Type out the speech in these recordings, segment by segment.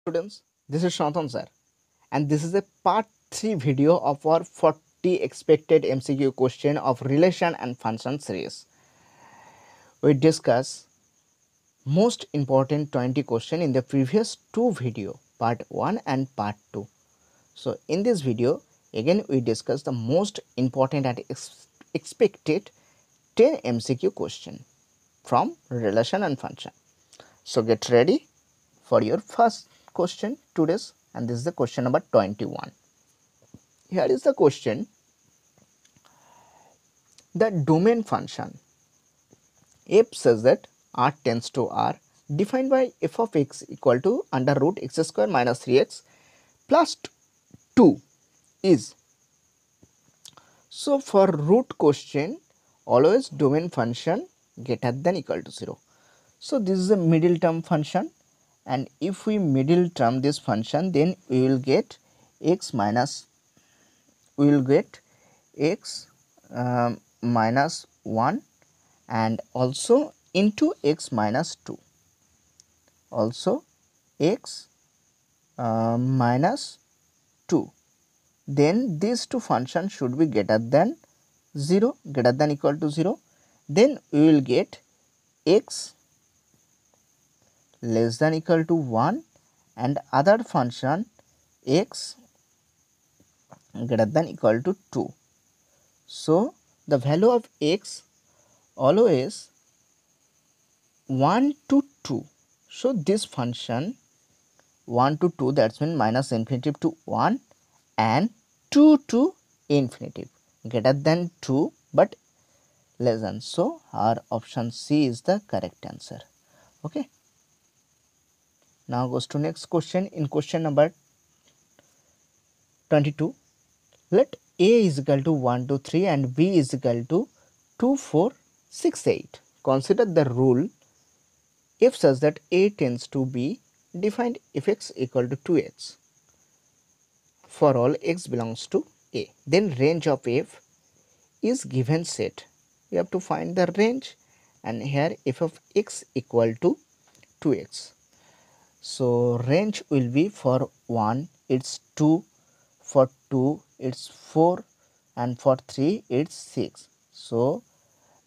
Students, this is Shantan sir, and this is a part 3 video of our 40 expected MCQ question of relation and function series. We discuss most important 20 question in the previous two video, part 1 and part 2. So in this video again we discuss the most important and expected 10 MCQ question from relation and function. So get ready for your first question today's, and this is the question number 21. Here is the question. The domain function f says that r tends to r defined by f of x equal to under root x square minus 3x plus 2 is. So for root question always domain function greater than equal to 0. So this is a middle term function, and if we middle term this function, then we will get x minus minus 1 and also into x minus 2, also x minus 2. Then these two functions should be greater than 0, greater than equal to 0. Then we will get x less than equal to 1 and other function x greater than equal to 2. So the value of x always 1 to 2. So this function 1 to 2, that's mean minus infinity to 1 and 2 to infinity, greater than 2 but less than. So our option C is the correct answer. Okay. Now goes to next question. In question number 22, let A is equal to 1 2 3 and B is equal to 2 4 6 8. Consider the rule if such that A tends to B defined if x equal to 2x for all x belongs to A. Then range of f is given set. We have to find the range, and here f of x equal to 2x. So range will be for 1 it's 2, for 2 it's 4, and for 3 it's 6. So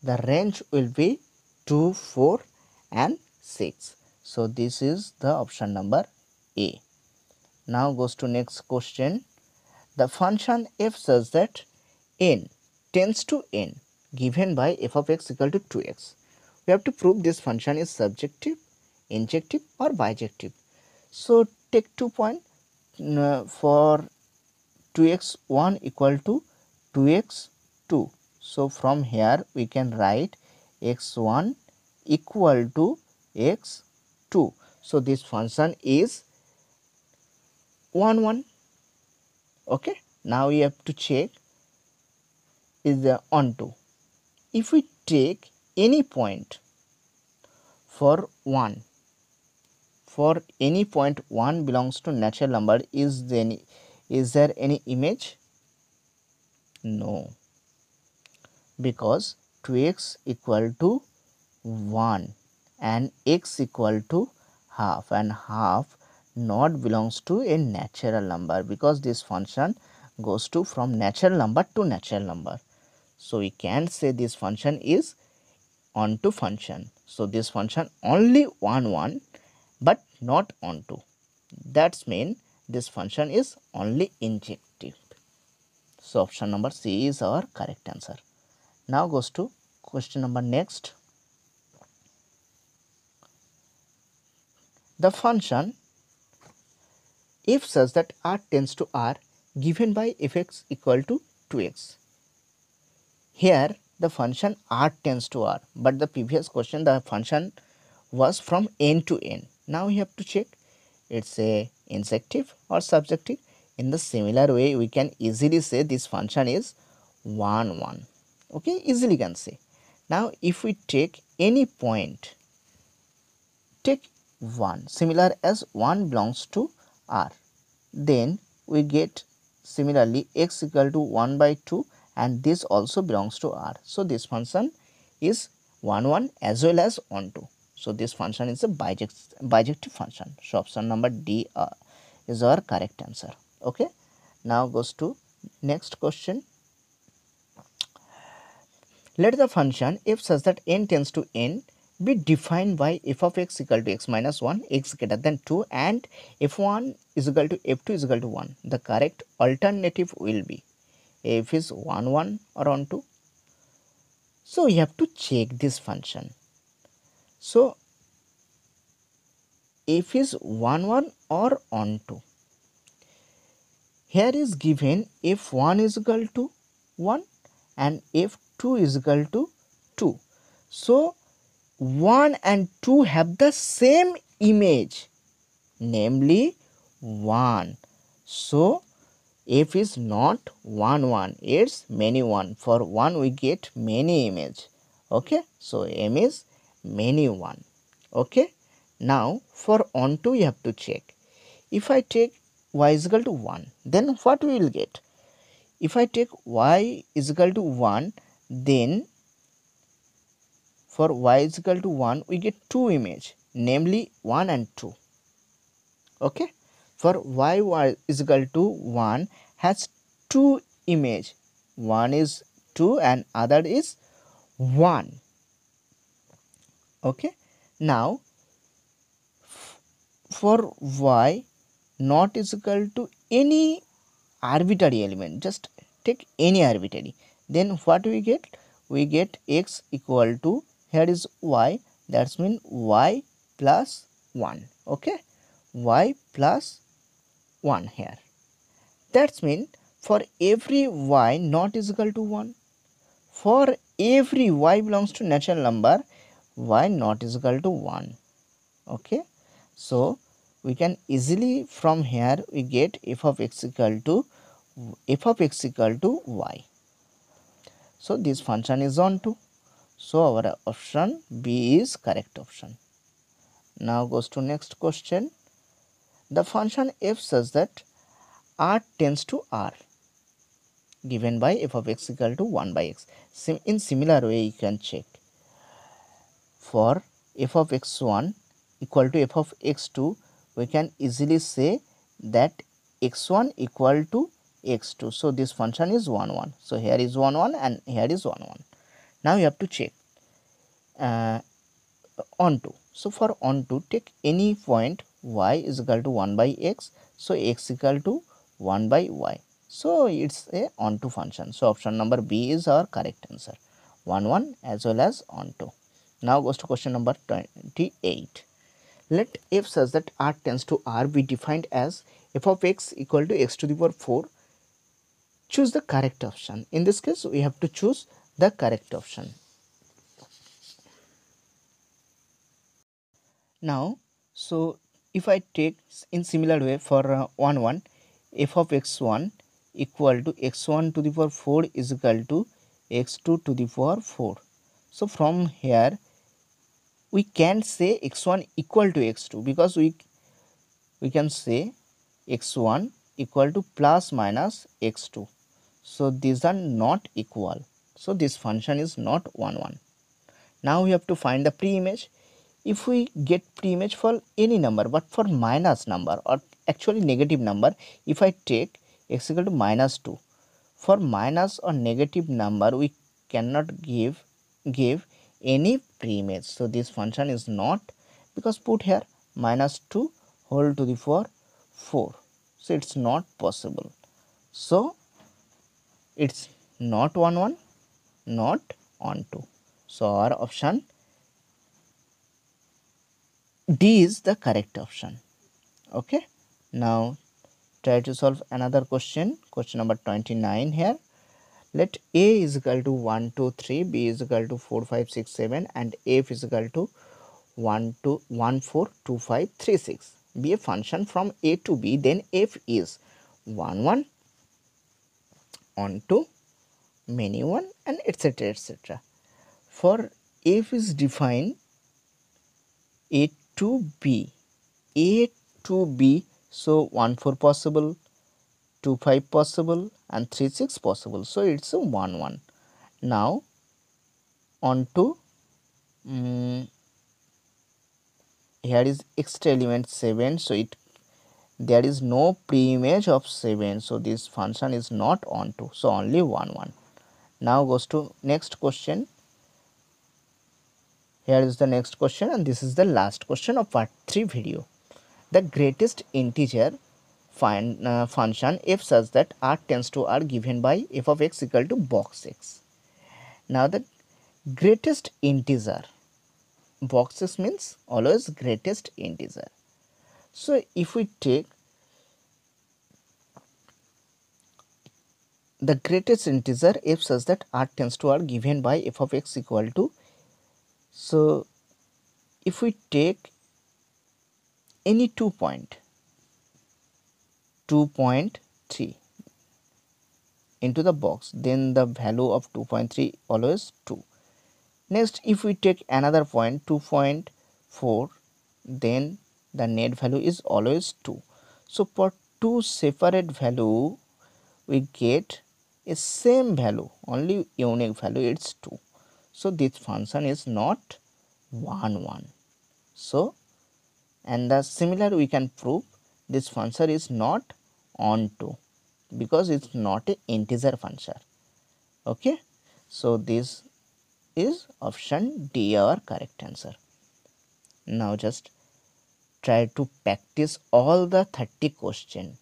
the range will be 2, 4 and 6. So this is the option number A. Now goes to next question. The function f says that n tends to n given by f of x equal to 2x. We have to prove this function is surjective, injective or bijective. So take 2 point for 2x1 equal to 2x2. So from here we can write x1 equal to x2. So this function is 1 1. Okay. Now we have to check is the onto. If we take any point for 1, for any point 1 belongs to natural number, is there any image? No, because 2x equal to 1 and x equal to half, and half not belongs to a natural number because this function goes to from natural number to natural number. So we can say this function is onto function. So this function only 1 1 but not onto. That's mean this function is only injective. So option number C is our correct answer. Now goes to question number next. The function if such that r tends to r given by fx equal to 2x. Here the function r tends to r, but the previous question the function was from n to n. Now we have to check it's a injective or subjective. In the similar way we can easily say this function is 1 1. Okay, easily can say. Now if we take any point, take 1 similar as 1 belongs to r, then we get similarly x equal to 1 by 2 and this also belongs to r. So this function is 1 1 as well as 1 2. So this function is a bijective function. So option number D is our correct answer. Okay. Now goes to next question. Let the function f such that n tends to n be defined by f of x equal to x minus 1, x greater than 2 and f1 is equal to f2 is equal to 1. The correct alternative will be f is 1 1 or on 2. So you have to check this function. So f is 1 1 or on 2. Here is given f1 is equal to 1 and f2 is equal to 2. So 1 and 2 have the same image, namely 1. So f is not 1 1, it's many 1. For 1 we get many image. Okay, so m is many 1. Okay, now for on 2 you have to check. If I take y is equal to 1, then what we will get? If I take y is equal to 1, then for y is equal to 1 we get two image, namely 1 and 2. Okay, for y is equal to 1 has two image, one is 2 and other is 1. Okay, now for y not is equal to any arbitrary element, just take any arbitrary, then what we get x equal to, here is y, that's mean y plus 1. Okay, y plus 1 here, that's mean for every y not is equal to 1, for every y belongs to natural number, y not is equal to 1. Okay, so we can easily from here we get f of x equal to y. So this function is on 2. So our option B is correct option. Now goes to next question. The function f such that r tends to r given by f of x equal to 1 by x. In similar way you can check. For f of x1 equal to f of x2, we can easily say that x1 equal to x2. So this function is 1 1. So here is 1 1 and here is 1 1. Now you have to check on 2. So for on 2, take any point y is equal to 1 by x. So x equal to 1 by y. So it's a onto function. So option number B is our correct answer. 1 1 as well as onto. Now goes to question number 28. Let f such that r tends to r be defined as f of x equal to x to the power 4. Choose the correct option. In this case, we have to choose the correct option. Now, so if I take in similar way for 1 1, f of x1 equal to x1 to the power 4 is equal to x2 to the power 4. So from here we can say x1 equal to x2 because we can say x1 equal to plus minus x2. So these are not equal. So this function is not 1 1. Now we have to find the pre-image. If we get pre-image for any number but for minus number or actually negative number, if I take x equal to minus 2, for minus or negative number we cannot give any pre-image. So this function is not, because put here minus 2 whole to the power 4. So it's not possible. So it's not 1 1, not on 2. So our option D is the correct option. Okay, now try to solve another question. Question number 29 here. Let A is equal to 1 2 3, B is equal to 4 5 6 7 and F is equal to 1 2 1 4 2 5 3 6 be a function from A to B, then F is 1 1 on 2 many 1 and etc etc. For F is defined A to B, A to B, so 1 4 possible, 2 5 possible and 3 6 possible, so it's a 1 1. Now on to here is extra element 7, so there is no pre-image of 7, so this function is not onto, so only 1. Now goes to next question. Here is the next question, and this is the last question of part 3 video. The greatest integer function f such that r tends to r given by f of x equal to box x. Now the greatest integer, box x means always greatest integer. So if we take the greatest integer f such that r tends to r given by f of x equal to, so if we take any 2.3 into the box, then the value of 2.3 always 2. Next, if we take another point 2.4, then the net value is always 2. So for two separate value we get a same value, only unique value, it's 2. So this function is not 1. So, and the similar we can prove this function is not onto, because it's not a integer function. Okay, so this is option D our correct answer. Now just try to practice all the 30 question,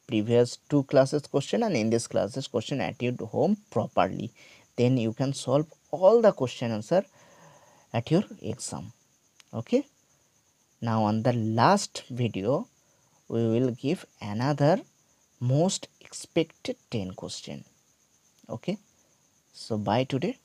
previous 2 classes question and in this classes question at your home properly, then you can solve all the question answer at your exam. Okay, now on the last video we will give another most expected 10 question. Okay, so bye today.